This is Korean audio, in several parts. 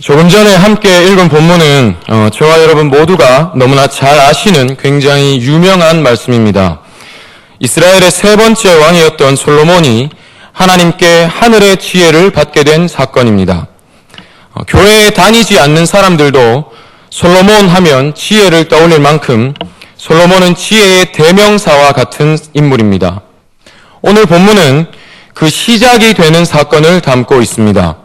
조금 전에 함께 읽은 본문은 저와 여러분 모두가 너무나 잘 아시는 굉장히 유명한 말씀입니다. 이스라엘의 세 번째 왕이었던 솔로몬이 하나님께 하늘의 지혜를 받게 된 사건입니다. 교회에 다니지 않는 사람들도 솔로몬 하면 지혜를 떠올릴 만큼 솔로몬은 지혜의 대명사와 같은 인물입니다. 오늘 본문은 그 시작이 되는 사건을 담고 있습니다.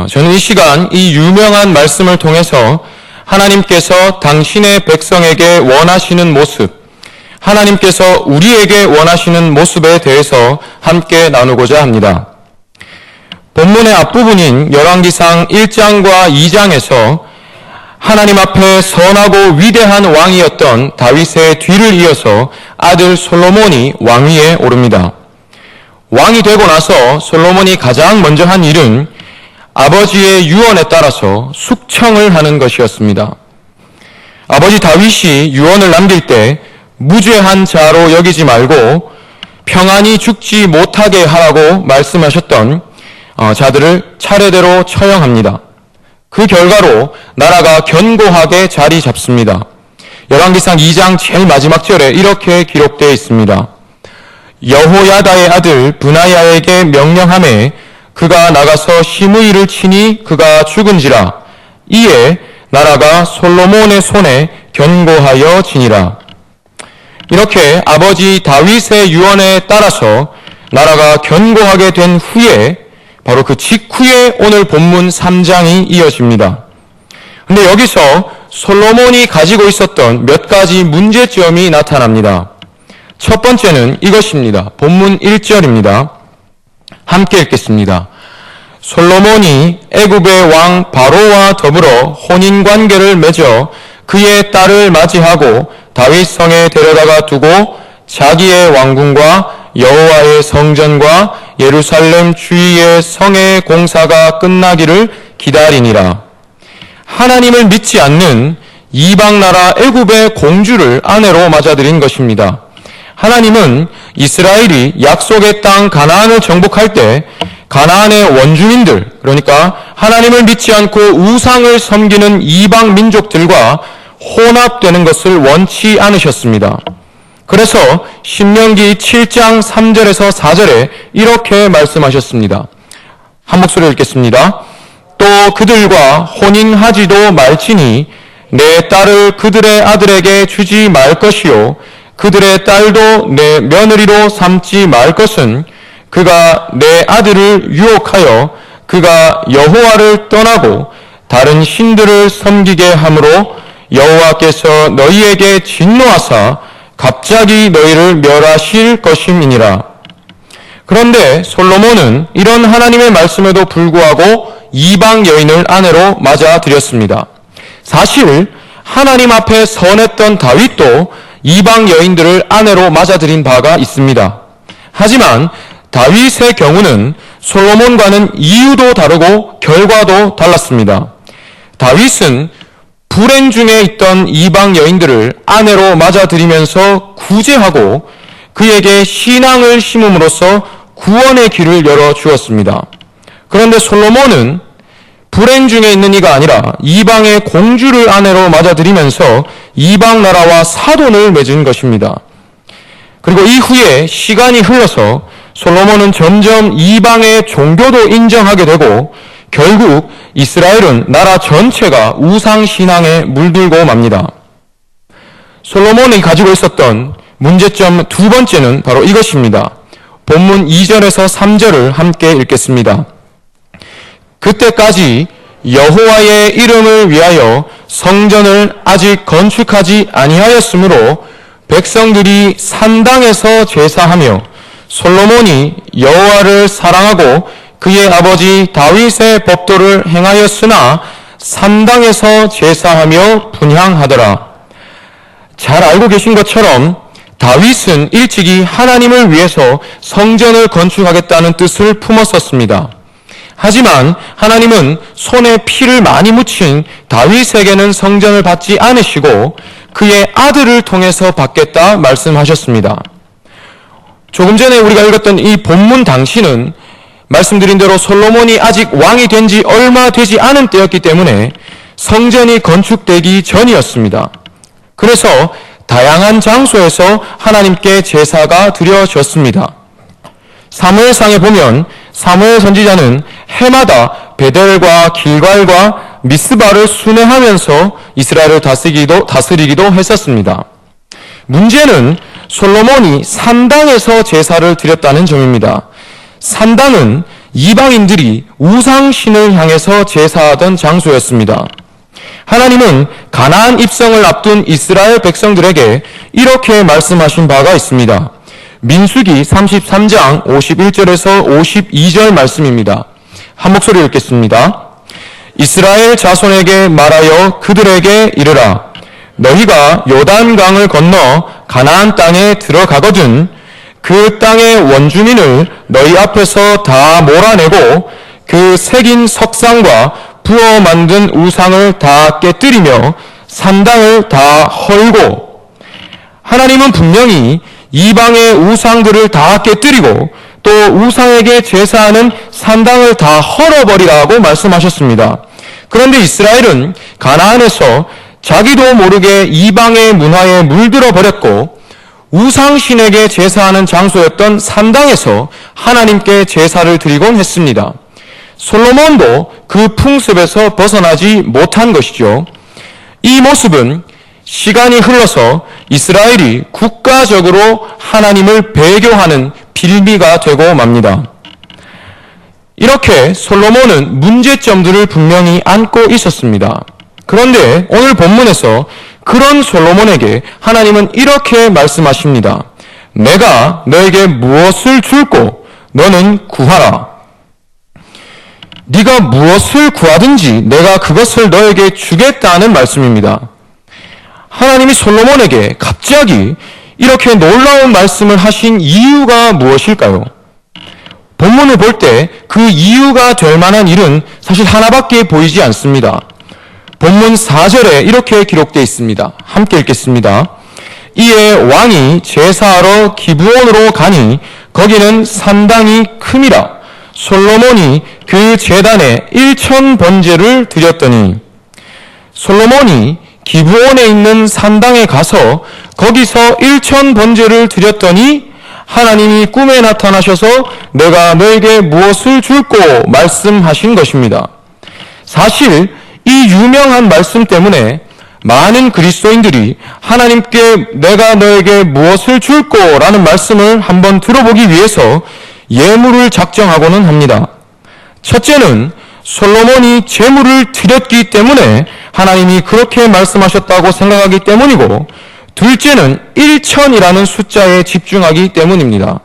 저는 이 시간 이 유명한 말씀을 통해서 하나님께서 당신의 백성에게 원하시는 모습, 하나님께서 우리에게 원하시는 모습에 대해서 함께 나누고자 합니다. 본문의 앞부분인 열왕기상 1장과 2장에서 하나님 앞에 선하고 위대한 왕이었던 다윗의 뒤를 이어서 아들 솔로몬이 왕위에 오릅니다. 왕이 되고 나서 솔로몬이 가장 먼저 한 일은 아버지의 유언에 따라서 숙청을 하는 것이었습니다. 아버지 다윗이 유언을 남길 때 무죄한 자로 여기지 말고 평안히 죽지 못하게 하라고 말씀하셨던 자들을 차례대로 처형합니다. 그 결과로 나라가 견고하게 자리 잡습니다. 열왕기상 2장 제일 마지막 절에 이렇게 기록되어 있습니다. 여호야다의 아들 브나야에게 명령하매 그가 나가서 시므이를 치니 그가 죽은지라. 이에 나라가 솔로몬의 손에 견고하여 지니라. 이렇게 아버지 다윗의 유언에 따라서 나라가 견고하게 된 후에 바로 그 직후에 오늘 본문 3장이 이어집니다. 근데 여기서 솔로몬이 가지고 있었던 몇 가지 문제점이 나타납니다. 첫 번째는 이것입니다. 본문 1절입니다. 함께 읽겠습니다. 솔로몬이 애굽의 왕 바로와 더불어 혼인관계를 맺어 그의 딸을 맞이하고 다윗 성에 데려다가 두고 자기의 왕궁과 여호와의 성전과 예루살렘 주위의 성의 공사가 끝나기를 기다리니라. 하나님을 믿지 않는 이방 나라 애굽의 공주를 아내로 맞아들인 것입니다. 하나님은 이스라엘이 약속의 땅 가나안을 정복할 때 가나안의 원주민들, 그러니까 하나님을 믿지 않고 우상을 섬기는 이방 민족들과 혼합되는 것을 원치 않으셨습니다. 그래서 신명기 7장 3절에서 4절에 이렇게 말씀하셨습니다. 한 목소리로 읽겠습니다. 또 그들과 혼인하지도 말지니 내 딸을 그들의 아들에게 주지 말 것이요 그들의 딸도 내 며느리로 삼지 말 것은 그가 내 아들을 유혹하여 그가 여호와를 떠나고 다른 신들을 섬기게 함으로 여호와께서 너희에게 진노하사 갑자기 너희를 멸하실 것임이니라. 그런데 솔로몬은 이런 하나님의 말씀에도 불구하고 이방 여인을 아내로 맞아들였습니다. 사실 하나님 앞에 선했던 다윗도 이방 여인들을 아내로 맞아들인 바가 있습니다. 하지만 다윗의 경우는 솔로몬과는 이유도 다르고 결과도 달랐습니다. 다윗은 불행 중에 있던 이방 여인들을 아내로 맞아들이면서 구제하고 그에게 신앙을 심음으로써 구원의 길을 열어주었습니다. 그런데 솔로몬은 불행 중에 있는 이가 아니라 이방의 공주를 아내로 맞아들이면서 이방 나라와 사돈을 맺은 것입니다. 그리고 이후에 시간이 흘러서 솔로몬은 점점 이방의 종교도 인정하게 되고 결국 이스라엘은 나라 전체가 우상신앙에 물들고 맙니다. 솔로몬이 가지고 있었던 문제점 두 번째는 바로 이것입니다. 본문 2절에서 3절을 함께 읽겠습니다. 그때까지 여호와의 이름을 위하여 성전을 아직 건축하지 아니하였으므로 백성들이 산당에서 제사하며 솔로몬이 여호와를 사랑하고 그의 아버지 다윗의 법도를 행하였으나 산당에서 제사하며 분향하더라. 잘 알고 계신 것처럼 다윗은 일찍이 하나님을 위해서 성전을 건축하겠다는 뜻을 품었었습니다. 하지만 하나님은 손에 피를 많이 묻힌 다윗에게는 성전을 받지 않으시고 그의 아들을 통해서 받겠다 말씀하셨습니다. 조금 전에 우리가 읽었던 이 본문 당시는 말씀드린 대로 솔로몬이 아직 왕이 된 지 얼마 되지 않은 때였기 때문에 성전이 건축되기 전이었습니다. 그래서 다양한 장소에서 하나님께 제사가 드려졌습니다. 사무엘상에 보면 사무엘 선지자는 해마다 베델과 길갈과 미스바를 순회하면서 이스라엘을 다스리기도 했었습니다. 문제는 솔로몬이 산당에서 제사를 드렸다는 점입니다. 산당은 이방인들이 우상신을 향해서 제사하던 장소였습니다. 하나님은 가나안 입성을 앞둔 이스라엘 백성들에게 이렇게 말씀하신 바가 있습니다. 민수기 33장 51절에서 52절 말씀입니다. 한 목소리 읽겠습니다. 이스라엘 자손에게 말하여 그들에게 이르라. 너희가 요단강을 건너 가나안 땅에 들어가거든 그 땅의 원주민을 너희 앞에서 다 몰아내고 그 새긴 석상과 부어 만든 우상을 다 깨뜨리며 산당을 다 헐고, 하나님은 분명히 이방의 우상들을 다 깨뜨리고 또 우상에게 제사하는 산당을 다 헐어버리라고 말씀하셨습니다. 그런데 이스라엘은 가나안에서 자기도 모르게 이방의 문화에 물들어 버렸고 우상신에게 제사하는 장소였던 산당에서 하나님께 제사를 드리곤 했습니다. 솔로몬도 그 풍습에서 벗어나지 못한 것이죠. 이 모습은 시간이 흘러서 이스라엘이 국가적으로 하나님을 배교하는 빌미가 되고 맙니다. 이렇게 솔로몬은 문제점들을 분명히 안고 있었습니다. 그런데 오늘 본문에서 그런 솔로몬에게 하나님은 이렇게 말씀하십니다. 내가 너에게 무엇을 줄고 너는 구하라. 네가 무엇을 구하든지 내가 그것을 너에게 주겠다는 말씀입니다. 하나님이 솔로몬에게 갑자기 이렇게 놀라운 말씀을 하신 이유가 무엇일까요? 본문을 볼 때 그 이유가 될 만한 일은 사실 하나밖에 보이지 않습니다. 본문 4절에 이렇게 기록되어 있습니다. 함께 읽겠습니다. 이에 왕이 제사하러 기브온으로 가니 거기는 산당이 큼이라. 솔로몬이 그 제단에 1000번제를 드렸더니, 솔로몬이 기브온에 있는 산당에 가서 거기서 1000번제를 드렸더니 하나님이 꿈에 나타나셔서 내가 너에게 무엇을 줄고 말씀하신 것입니다. 사실 이 유명한 말씀 때문에 많은 그리스도인들이 하나님께 내가 너에게 무엇을 줄고 라는 말씀을 한번 들어보기 위해서 예물을 작정하고는 합니다. 첫째는 솔로몬이 제물을 드렸기 때문에 하나님이 그렇게 말씀하셨다고 생각하기 때문이고, 둘째는 1000이라는 숫자에 집중하기 때문입니다.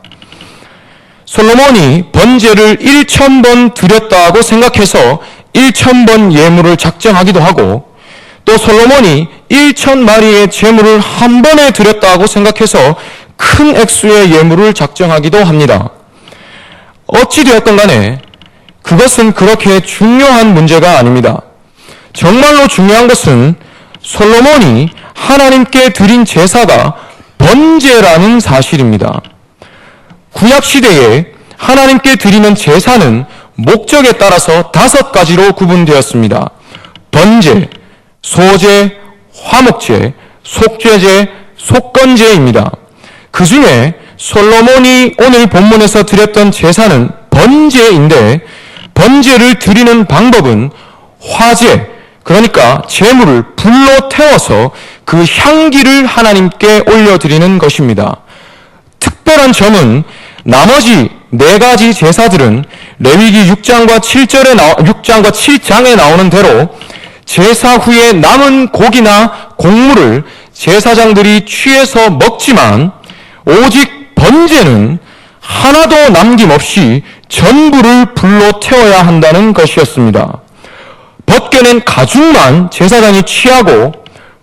솔로몬이 번제를 1000번 드렸다고 생각해서 1000번 예물을 작정하기도 하고, 또 솔로몬이 1000마리의 제물을 한 번에 드렸다고 생각해서 큰 액수의 예물을 작정하기도 합니다. 어찌되었건 간에 그것은 그렇게 중요한 문제가 아닙니다. 정말로 중요한 것은 솔로몬이 하나님께 드린 제사가 번제라는 사실입니다. 구약시대에 하나님께 드리는 제사는 목적에 따라서 5가지로 구분되었습니다. 번제, 소제, 화목제, 속죄제, 속건제입니다. 그 중에 솔로몬이 오늘 본문에서 드렸던 제사는 번제인데, 번제를 드리는 방법은 화제, 그러니까 제물을 불로 태워서 그 향기를 하나님께 올려드리는 것입니다. 특별한 점은 나머지 4가지 제사들은 레위기 6장과 7장에 나오는 대로 제사 후에 남은 고기나 곡물을 제사장들이 취해서 먹지만, 오직 번제는 하나도 남김없이 전부를 불로 태워야 한다는 것이었습니다. 벗겨낸 가죽만 제사장이 취하고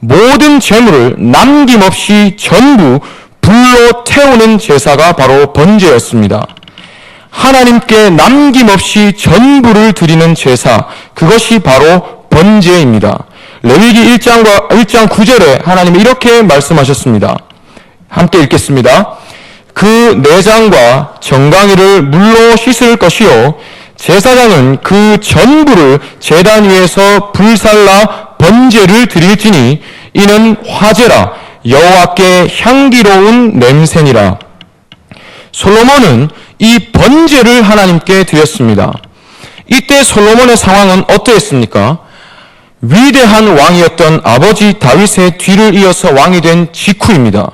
모든 제물을 남김없이 전부 불로 태우는 제사가 바로 번제였습니다. 하나님께 남김없이 전부를 드리는 제사, 그것이 바로 번제입니다. 레위기 1장 9절에 하나님이 이렇게 말씀하셨습니다. 함께 읽겠습니다. 그 그 내장과 정강이를 물로 씻을 것이요 제사장은 그 전부를 제단 위에서 불살라 번제를 드릴지니 이는 화제라 여호와께 향기로운 냄새니라. 솔로몬은 이 번제를 하나님께 드렸습니다. 이때 솔로몬의 상황은 어떠했습니까? 위대한 왕이었던 아버지 다윗의 뒤를 이어서 왕이 된 직후입니다.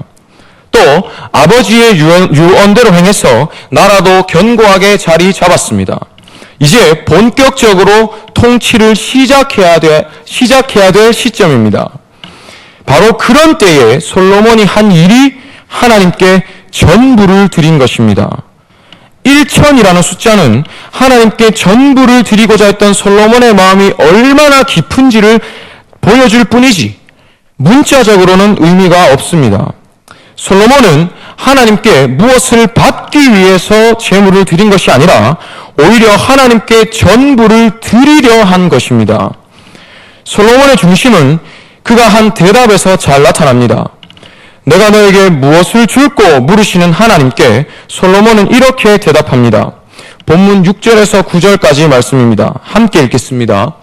또 아버지의 유언대로 행해서 나라도 견고하게 자리 잡았습니다. 이제 본격적으로 통치를 시작해야 될 시점입니다. 바로 그런 때에 솔로몬이 한 일이 하나님께 전부를 드린 것입니다. 1000이라는 숫자는 하나님께 전부를 드리고자 했던 솔로몬의 마음이 얼마나 깊은지를 보여줄 뿐이지 문자적으로는 의미가 없습니다. 솔로몬은 하나님께 무엇을 받기 위해서 제물을 드린 것이 아니라 오히려 하나님께 전부를 드리려 한 것입니다. 솔로몬의 중심은 그가 한 대답에서 잘 나타납니다. 내가 너에게 무엇을 줄꼬 물으시는 하나님께 솔로몬은 이렇게 대답합니다. 본문 6절에서 9절까지 말씀입니다. 함께 읽겠습니다.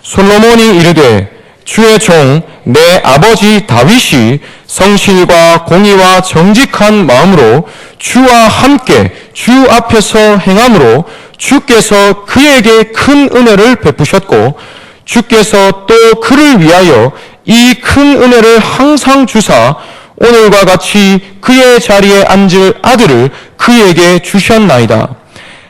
솔로몬이 이르되 주의 종 내 아버지 다윗이 성실과 공의와 정직한 마음으로 주와 함께 주 앞에서 행함으로 주께서 그에게 큰 은혜를 베푸셨고 주께서 또 그를 위하여 이 큰 은혜를 항상 주사 오늘과 같이 그의 자리에 앉을 아들을 그에게 주셨나이다.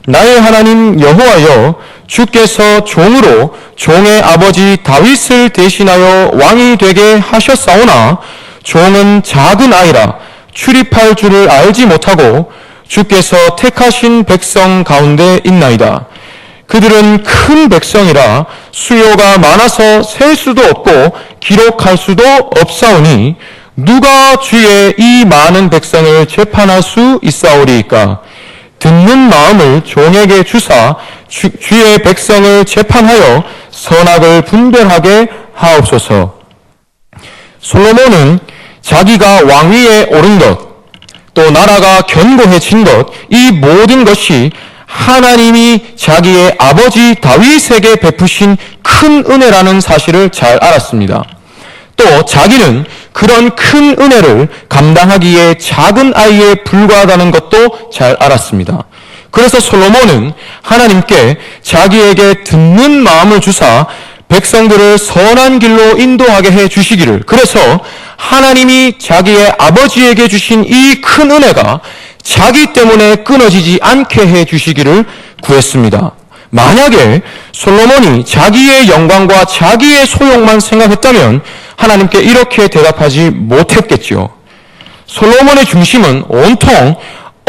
나의 하나님 여호와여 주께서 종으로 종의 아버지 다윗을 대신하여 왕이 되게 하셨사오나 종은 작은 아이라 출입할 줄을 알지 못하고 주께서 택하신 백성 가운데 있나이다. 그들은 큰 백성이라 수요가 많아서 셀 수도 없고 기록할 수도 없사오니 누가 주의 이 많은 백성을 재판할 수 있사오리이까? 듣는 마음을 종에게 주사 주의 백성을 재판하여 선악을 분별하게 하옵소서. 솔로몬은 자기가 왕위에 오른 것, 또 나라가 견고해진 것, 이 모든 것이 하나님이 자기의 아버지 다윗에게 베푸신 큰 은혜라는 사실을 잘 알았습니다. 또 자기는 그런 큰 은혜를 감당하기에 작은 아이에 불과하다는 것도 잘 알았습니다. 그래서 솔로몬은 하나님께 자기에게 듣는 마음을 주사 백성들을 선한 길로 인도하게 해 주시기를, 그래서 하나님이 자기의 아버지에게 주신 이 큰 은혜가 자기 때문에 끊어지지 않게 해 주시기를 구했습니다. 만약에 솔로몬이 자기의 영광과 자기의 소욕만 생각했다면 하나님께 이렇게 대답하지 못했겠죠. 솔로몬의 중심은 온통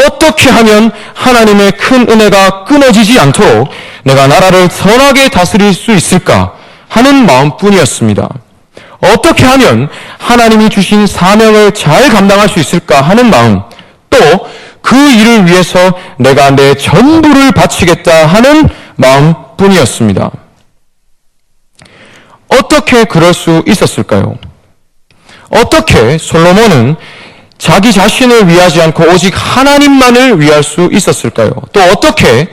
어떻게 하면 하나님의 큰 은혜가 끊어지지 않도록 내가 나라를 선하게 다스릴 수 있을까 하는 마음뿐이었습니다. 어떻게 하면 하나님이 주신 사명을 잘 감당할 수 있을까 하는 마음, 또 그 일을 위해서 내가 내 전부를 바치겠다 하는 마음뿐이었습니다. 어떻게 그럴 수 있었을까요? 어떻게 솔로몬은 자기 자신을 위하지 않고 오직 하나님만을 위할 수 있었을까요? 또 어떻게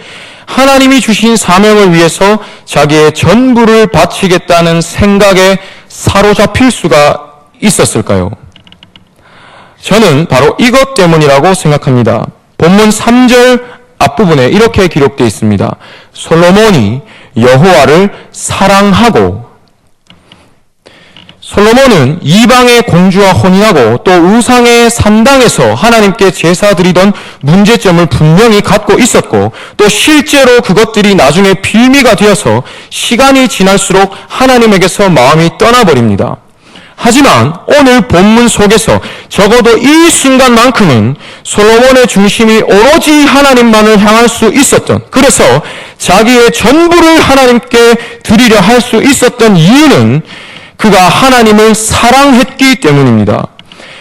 하나님이 주신 사명을 위해서 자기의 전부를 바치겠다는 생각에 사로잡힐 수가 있었을까요? 저는 바로 이것 때문이라고 생각합니다. 본문 3절 앞부분에 이렇게 기록되어 있습니다. 솔로몬이 여호와를 사랑하고, 솔로몬은 이방의 공주와 혼인하고 또 우상의 산당에서 하나님께 제사 드리던 문제점을 분명히 갖고 있었고, 또 실제로 그것들이 나중에 빌미가 되어서 시간이 지날수록 하나님에게서 마음이 떠나버립니다. 하지만 오늘 본문 속에서 적어도 이 순간만큼은 솔로몬의 중심이 오로지 하나님만을 향할 수 있었던, 그래서 자기의 전부를 하나님께 드리려 할 수 있었던 이유는 그가 하나님을 사랑했기 때문입니다.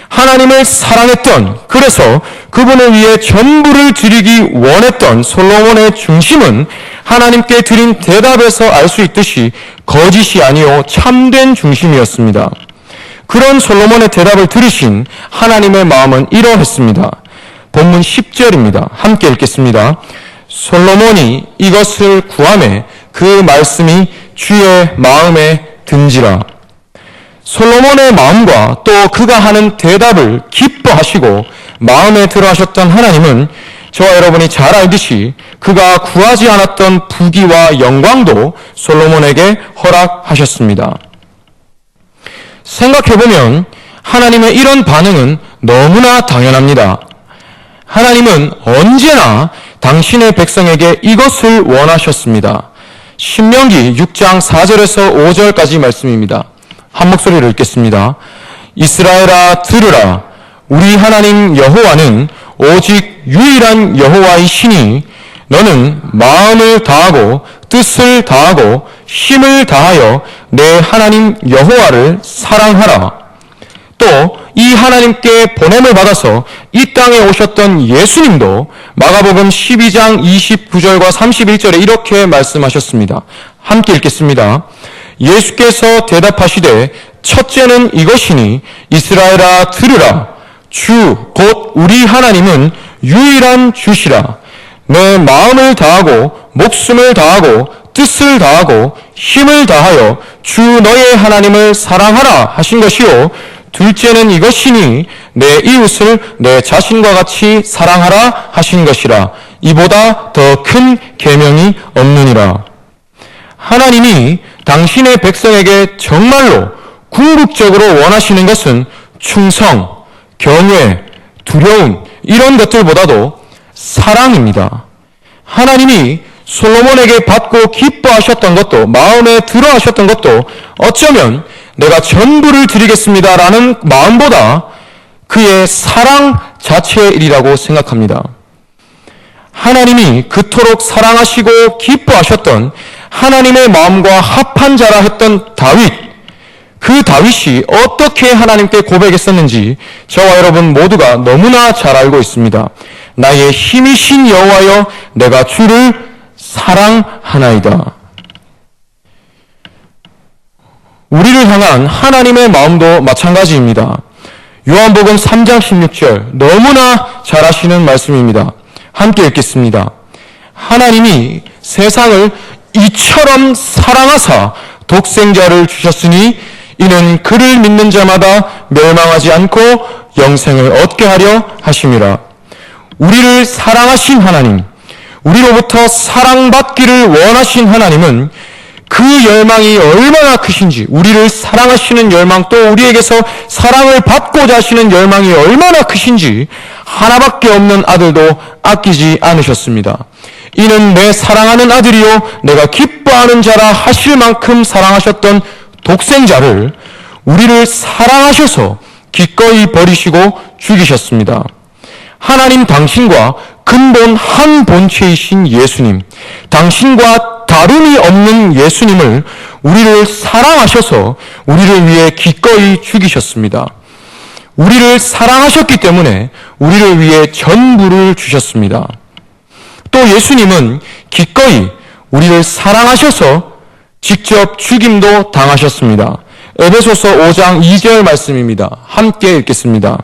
하나님을 사랑했던, 그래서 그분을 위해 전부를 드리기 원했던 솔로몬의 중심은 하나님께 드린 대답에서 알 수 있듯이 거짓이 아니요 참된 중심이었습니다. 그런 솔로몬의 대답을 들으신 하나님의 마음은 이러했습니다. 본문 10절입니다. 함께 읽겠습니다. 솔로몬이 이것을 구하매 그 말씀이 주의 마음에 든지라. 솔로몬의 마음과 또 그가 하는 대답을 기뻐하시고 마음에 들어하셨던 하나님은 저와 여러분이 잘 알듯이 그가 구하지 않았던 부귀와 영광도 솔로몬에게 허락하셨습니다. 생각해보면 하나님의 이런 반응은 너무나 당연합니다. 하나님은 언제나 당신의 백성에게 이것을 원하셨습니다. 신명기 6장 4절에서 5절까지 말씀입니다. 한 목소리를 읽겠습니다. 이스라엘아 들으라. 우리 하나님 여호와는 오직 유일한 여호와이시니 너는 마음을 다하고 뜻을 다하고 힘을 다하여 내 하나님 여호와를 사랑하라. 또 이 하나님께 보냄을 받아서 이 땅에 오셨던 예수님도 마가복음 12장 29절과 31절에 이렇게 말씀하셨습니다. 함께 읽겠습니다. 예수께서 대답하시되 첫째는 이것이니 이스라엘아 들으라. 주 곧 우리 하나님은 유일한 주시라. 내 마음을 다하고 목숨을 다하고 뜻을 다하고 힘을 다하여 주 너의 하나님을 사랑하라 하신 것이요. 둘째는 이것이니 내 이웃을 내 자신과 같이 사랑하라 하신 것이라. 이보다 더 큰 계명이 없느니라. 하나님이 당신의 백성에게 정말로 궁극적으로 원하시는 것은 충성, 경외, 두려움 이런 것들보다도 사랑입니다. 하나님이 솔로몬에게 받고 기뻐하셨던 것도 마음에 들어하셨던 것도 어쩌면 내가 전부를 드리겠습니다라는 마음보다 그의 사랑 자체의 일이라고 생각합니다. 하나님이 그토록 사랑하시고 기뻐하셨던 하나님의 마음과 합한 자라 했던 다윗, 그 다윗이 어떻게 하나님께 고백했었는지 저와 여러분 모두가 너무나 잘 알고 있습니다. 나의 힘이신 여호와여 내가 주를 사랑하나이다. 우리를 향한 하나님의 마음도 마찬가지입니다. 요한복음 3장 16절 너무나 잘 아시는 말씀입니다. 함께 읽겠습니다. 하나님이 세상을 이처럼 사랑하사 독생자를 주셨으니 이는 그를 믿는 자마다 멸망하지 않고 영생을 얻게 하려 하심이라. 우리를 사랑하신 하나님, 우리로부터 사랑받기를 원하신 하나님은 그 열망이 얼마나 크신지, 우리를 사랑하시는 열망, 또 우리에게서 사랑을 받고자 하시는 열망이 얼마나 크신지 하나밖에 없는 아들도 아끼지 않으셨습니다. 이는 내 사랑하는 아들이요 내가 기뻐하는 자라 하실 만큼 사랑하셨던 독생자를 우리를 사랑하셔서 기꺼이 버리시고 죽이셨습니다. 하나님 당신과 근본 한 본체이신 예수님, 당신과 다름이 없는 예수님을 우리를 사랑하셔서 우리를 위해 기꺼이 죽이셨습니다. 우리를 사랑하셨기 때문에 우리를 위해 전부를 주셨습니다. 또 예수님은 기꺼이 우리를 사랑하셔서 직접 죽임도 당하셨습니다. 에베소서 5장 2절 말씀입니다. 함께 읽겠습니다.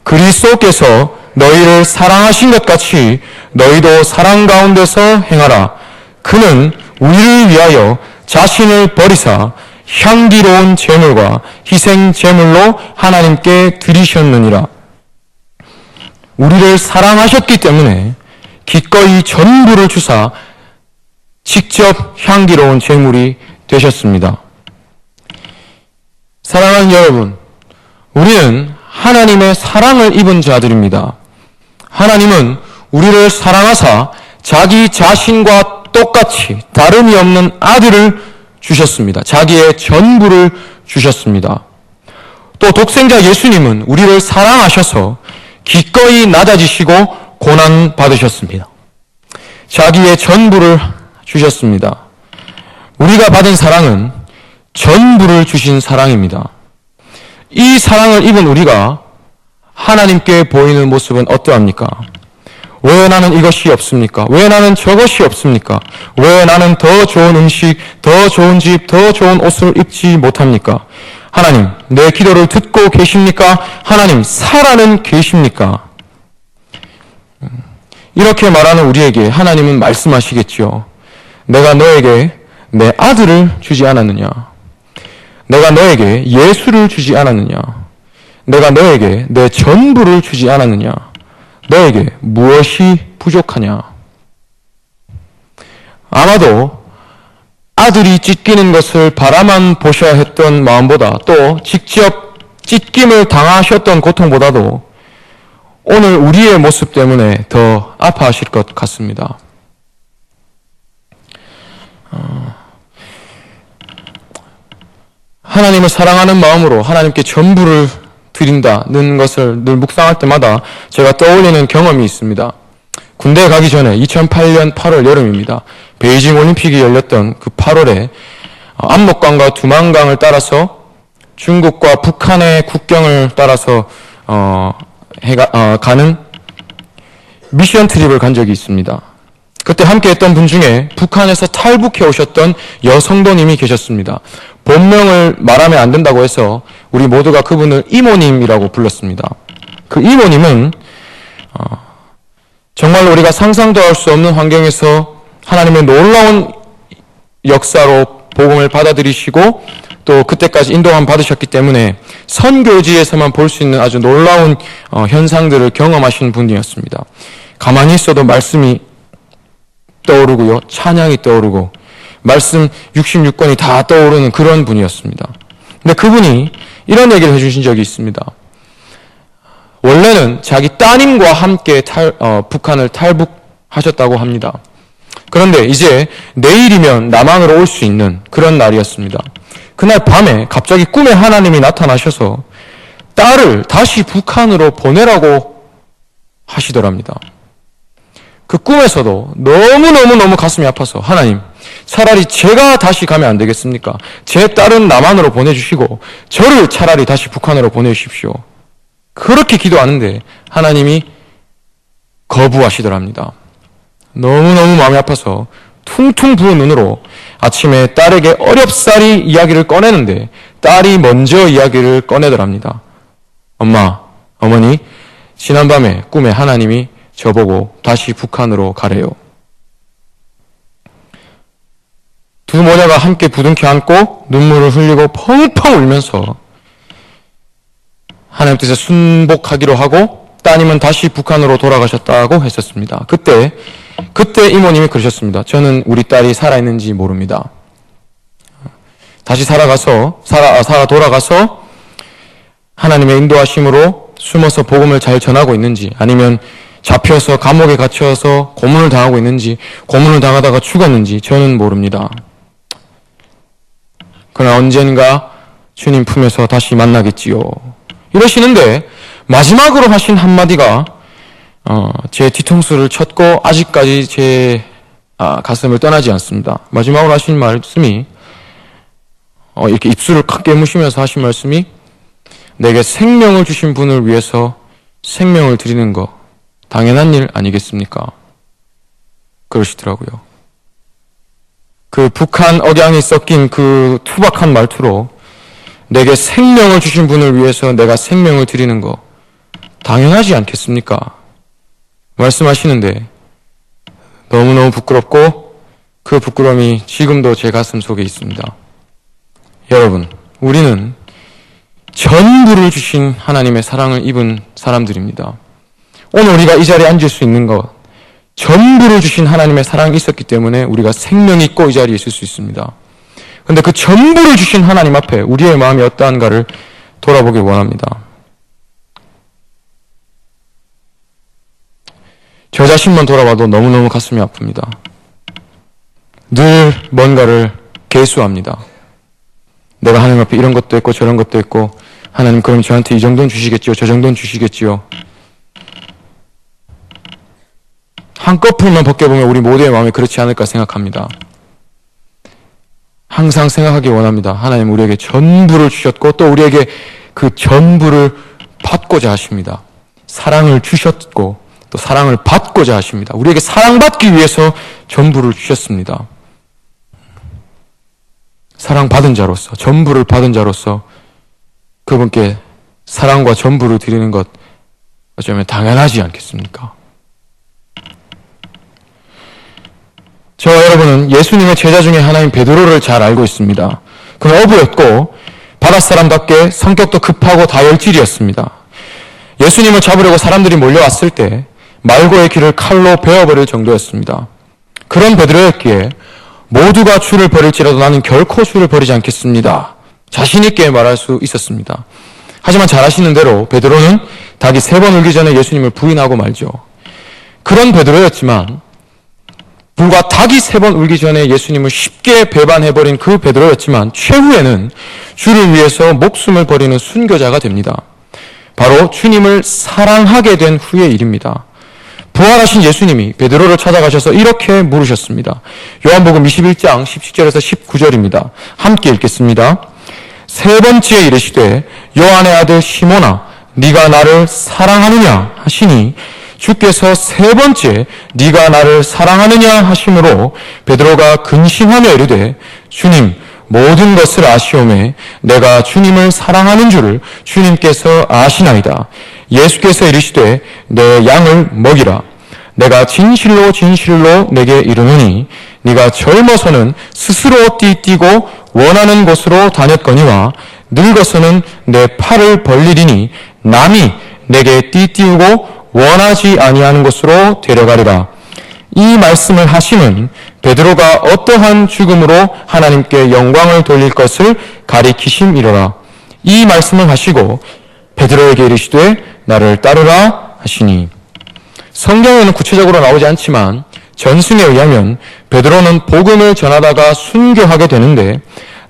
그리스도께서 너희를 사랑하신 것 같이 너희도 사랑 가운데서 행하라. 그는 우리를 위하여 자신을 버리사 향기로운 제물과 희생 제물로 하나님께 드리셨느니라. 우리를 사랑하셨기 때문에 기꺼이 전부를 주사 직접 향기로운 제물이 되셨습니다. 사랑하는 여러분, 우리는 하나님의 사랑을 입은 자들입니다. 하나님은 우리를 사랑하사 자기 자신과 똑같이 다름이 없는 아들을 주셨습니다. 자기의 전부를 주셨습니다. 또 독생자 예수님은 우리를 사랑하셔서 기꺼이 낮아지시고 고난 받으셨습니다. 자기의 전부를 주셨습니다. 우리가 받은 사랑은 전부를 주신 사랑입니다. 이 사랑을 입은 우리가 하나님께 보이는 모습은 어떠합니까? 왜 나는 이것이 없습니까? 왜 나는 저것이 없습니까? 왜 나는 더 좋은 음식, 더 좋은 집, 더 좋은 옷을 입지 못합니까? 하나님, 내 기도를 듣고 계십니까? 하나님, 살아는 계십니까? 이렇게 말하는 우리에게 하나님은 말씀하시겠지요. 내가 너에게 내 아들을 주지 않았느냐? 내가 너에게 예수를 주지 않았느냐? 내가 너에게 내 전부를 주지 않았느냐? 너에게 무엇이 부족하냐? 아마도 아들이 찢기는 것을 바라만 보셔야 했던 마음보다, 또 직접 찢김을 당하셨던 고통보다도 오늘 우리의 모습 때문에 더 아파하실 것 같습니다. 하나님을 사랑하는 마음으로 하나님께 전부를 드린다는 것을 늘 묵상할 때마다 제가 떠올리는 경험이 있습니다. 군대에 가기 전에 2008년 8월 여름입니다. 베이징 올림픽이 열렸던 그 8월에 압록강과 두만강을 따라서 중국과 북한의 국경을 따라서 가는 미션 트립을 간 적이 있습니다. 그때 함께 했던 분 중에 북한에서 탈북해 오셨던 여성도님이 계셨습니다. 본명을 말하면 안 된다고 해서 우리 모두가 그분을 이모님이라고 불렀습니다. 그 이모님은 정말로 우리가 상상도 할 수 없는 환경에서 하나님의 놀라운 역사로 복음을 받아들이시고 또 그때까지 인도함 받으셨기 때문에 선교지에서만 볼 수 있는 아주 놀라운 현상들을 경험하신 분이었습니다. 가만히 있어도 말씀이 떠오르고요, 찬양이 떠오르고 말씀 66권이 다 떠오르는 그런 분이었습니다. 근데 그분이 이런 얘기를 해주신 적이 있습니다. 원래는 자기 따님과 함께 북한을 탈북하셨다고 합니다. 그런데 이제 내일이면 남한으로 올 수 있는 그런 날이었습니다. 그날 밤에 갑자기 꿈에 하나님이 나타나셔서 딸을 다시 북한으로 보내라고 하시더랍니다. 그 꿈에서도 너무너무 가슴이 아파서 하나님, 차라리 제가 다시 가면 안 되겠습니까? 제 딸은 남한으로 보내주시고 저를 차라리 다시 북한으로 보내주십시오. 그렇게 기도하는데 하나님이 거부하시더랍니다. 너무너무 마음이 아파서 퉁퉁 부은 눈으로 아침에 딸에게 어렵사리 이야기를 꺼내는데 딸이 먼저 이야기를 꺼내더랍니다. 엄마, 어머니, 지난밤에 꿈에 하나님이 저보고 다시 북한으로 가래요. 두 모녀가 함께 부둥켜 안고 눈물을 흘리고 펑펑 울면서 하나님 뜻에 순복하기로 하고 따님은 다시 북한으로 돌아가셨다고 했었습니다. 그때 이모님이 그러셨습니다. 저는 우리 딸이 살아있는지 모릅니다. 다시 돌아가서 하나님의 인도하심으로 숨어서 복음을 잘 전하고 있는지, 아니면 잡혀서 감옥에 갇혀서 고문을 당하고 있는지, 고문을 당하다가 죽었는지 저는 모릅니다. 그러나 언젠가 주님 품에서 다시 만나겠지요. 이러시는데 마지막으로 하신 한마디가 제 뒤통수를 쳤고 아직까지 제 가슴을 떠나지 않습니다. 마지막으로 하신 말씀이 이렇게 입술을 칵 깨무시면서 하신 말씀이 내게 생명을 주신 분을 위해서 생명을 드리는 거 당연한 일 아니겠습니까? 그러시더라고요. 그 북한 억양이 섞인 그 투박한 말투로 내게 생명을 주신 분을 위해서 내가 생명을 드리는 거 당연하지 않겠습니까? 말씀하시는데 너무너무 부끄럽고 그 부끄러움이 지금도 제 가슴 속에 있습니다. 여러분, 우리는 전부를 주신 하나님의 사랑을 입은 사람들입니다. 오늘 우리가 이 자리에 앉을 수 있는 것, 전부를 주신 하나님의 사랑이 있었기 때문에 우리가 생명이 있고 이 자리에 있을 수 있습니다. 그런데 그 전부를 주신 하나님 앞에 우리의 마음이 어떠한가를 돌아보길 원합니다. 저 자신만 돌아봐도 너무너무 가슴이 아픕니다. 늘 뭔가를 계수합니다. 내가 하나님 앞에 이런 것도 했고 저런 것도 했고 하나님 그럼 저한테 이 정도는 주시겠지요, 저 정도는 주시겠지요. 한꺼풀만 벗겨보면 우리 모두의 마음이 그렇지 않을까 생각합니다. 항상 생각하기 원합니다. 하나님 우리에게 전부를 주셨고 또 우리에게 그 전부를 받고자 하십니다. 사랑을 주셨고 또 사랑을 받고자 하십니다. 우리에게 사랑받기 위해서 전부를 주셨습니다. 사랑받은 자로서, 전부를 받은 자로서 그분께 사랑과 전부를 드리는 것 어쩌면 당연하지 않겠습니까? 저와 여러분은 예수님의 제자 중에 하나인 베드로를 잘 알고 있습니다. 그는 어부였고 바닷사람답게 성격도 급하고 다혈질이었습니다. 예수님을 잡으려고 사람들이 몰려왔을 때 말고의 길을 칼로 베어버릴 정도였습니다. 그런 베드로였기에 모두가 주를 버릴지라도 나는 결코 주를 버리지 않겠습니다. 자신 있게 말할 수 있었습니다. 하지만 잘 아시는 대로 베드로는 닭이 3번 울기 전에 예수님을 부인하고 말죠. 그런 베드로였지만 불과 닭이 3번 울기 전에 예수님을 쉽게 배반해버린 그 베드로였지만 최후에는 주를 위해서 목숨을 버리는 순교자가 됩니다. 바로 주님을 사랑하게 된 후의 일입니다. 부활하신 예수님이 베드로를 찾아가셔서 이렇게 물으셨습니다. 요한복음 21장 17절에서 19절입니다. 함께 읽겠습니다. 3번째에 이르시되 요한의 아들 시몬아 네가 나를 사랑하느냐 하시니 주께서 3번째 네가 나를 사랑하느냐 하심으로 베드로가 근심하며 이르되 주님 모든 것을 아시오매 내가 주님을 사랑하는 줄을 주님께서 아시나이다. 예수께서 이르시되 내 양을 먹이라. 내가 진실로 진실로 내게 이르노니 네가 젊어서는 스스로 띠뛰고 원하는 곳으로 다녔거니와 늙어서는 내 팔을 벌리리니 남이 내게 띠띠우고 원하지 아니하는 곳으로 데려가리라. 이 말씀을 하심은 베드로가 어떠한 죽음으로 하나님께 영광을 돌릴 것을 가리키심이로라. 이 말씀을 하시고 베드로에게 이르시되 나를 따르라 하시니. 성경에는 구체적으로 나오지 않지만 전승에 의하면 베드로는 복음을 전하다가 순교하게 되는데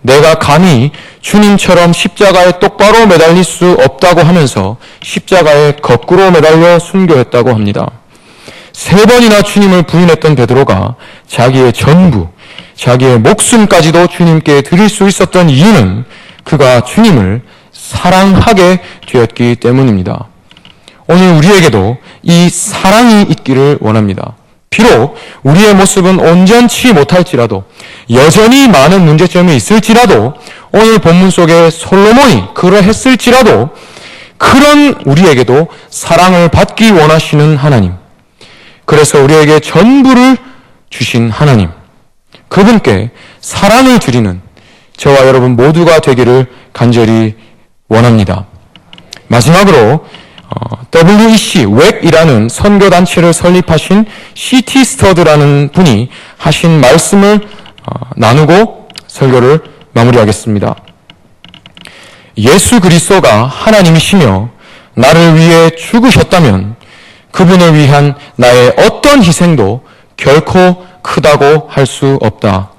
내가 감히 주님처럼 십자가에 똑바로 매달릴 수 없다고 하면서 십자가에 거꾸로 매달려 순교했다고 합니다. 3번이나 주님을 부인했던 베드로가 자기의 전부, 자기의 목숨까지도 주님께 드릴 수 있었던 이유는 그가 주님을 사랑하게 되었기 때문입니다. 오늘 우리에게도 이 사랑이 있기를 원합니다. 비록 우리의 모습은 온전치 못할지라도 여전히 많은 문제점이 있을지라도 오늘 본문 속에 솔로몬이 그러했을지라도 그런 우리에게도 사랑을 받기 원하시는 하나님, 그래서 우리에게 전부를 주신 하나님, 그분께 사랑을 드리는 저와 여러분 모두가 되기를 간절히 원합니다. 마지막으로 WEC, 웩이라는 선교단체를 설립하신 C.T. 스터드라는 분이 하신 말씀을 나누고 설교를 마무리하겠습니다. 예수 그리스도가 하나님이시며 나를 위해 죽으셨다면 그분을 위한 나의 어떤 희생도 결코 크다고 할 수 없다.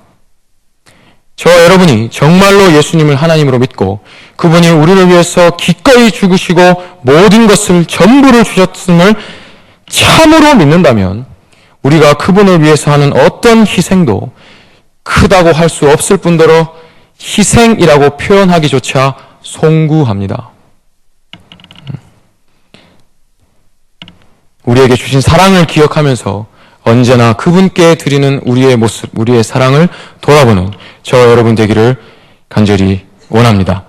저와 여러분이 정말로 예수님을 하나님으로 믿고 그분이 우리를 위해서 기꺼이 죽으시고 모든 것을 전부를 주셨음을 참으로 믿는다면 우리가 그분을 위해서 하는 어떤 희생도 크다고 할 수 없을 뿐더러 희생이라고 표현하기조차 송구합니다. 우리에게 주신 사랑을 기억하면서 언제나 그분께 드리는 우리의 모습, 우리의 사랑을 돌아보는 저와 여러분 되기를 간절히 원합니다.